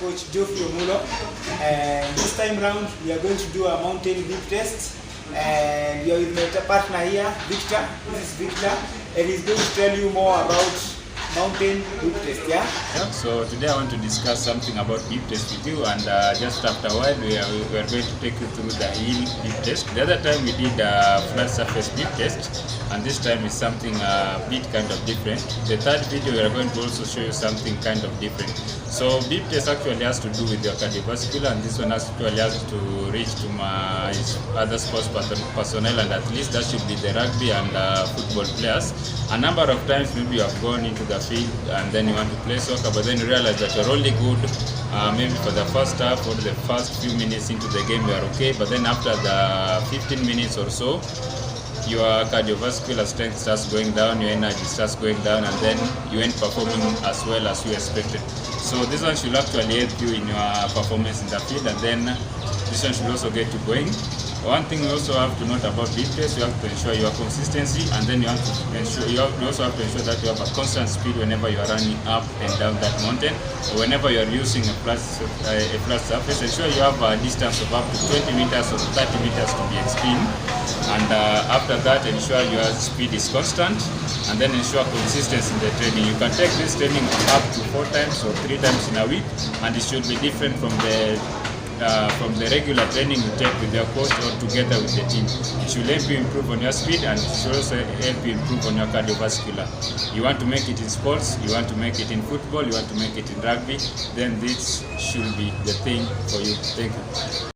Coach Geoffrey Omulo, and this time round we are going to do a mountain leap test, and we are with my partner here, Victor. This is Victor, and he's going to tell you more about mountain leap test. Yeah, so today I want to discuss something about leap test with you, and just after a while we are going to take you through the hill leap test. The other time we did a flat surface leap test, and this time is something a bit kind of different. The third video we are going to also show you something kind of different. So leap test actually has to do with your cardiovascular, and this one actually has to reach to my other sports personnel, and at least that should be the rugby and football players. A number of times maybe you have gone into the field and then you want to play soccer, but then you realize that you're only good maybe for the first half or the first few minutes into the game you are okay, but then after the 15 minutes or so your cardiovascular strength starts going down, your energy starts going down, and then you ain't performing as well as you expected. So this one should actually help you in your performance in the field, and then this one should also get you going. One thing you also have to note about leap test, you have to ensure your consistency, and then you also have to ensure that you have a constant speed whenever you are running up and down that mountain, or whenever you are using a flat surface. Ensure you have a distance of up to 20 meters or 30 meters to be extreme, and after that ensure your speed is constant, and then ensure consistency in the training. You can take this training up to 4 times or 3 times in a week, and it should be different from the regular training you take with your coach or together with the team. It should help you improve on your speed, and it should also help you improve on your cardiovascular. You want to make it in sports, you want to make it in football, you want to make it in rugby, then this should be the thing for you. Thank you.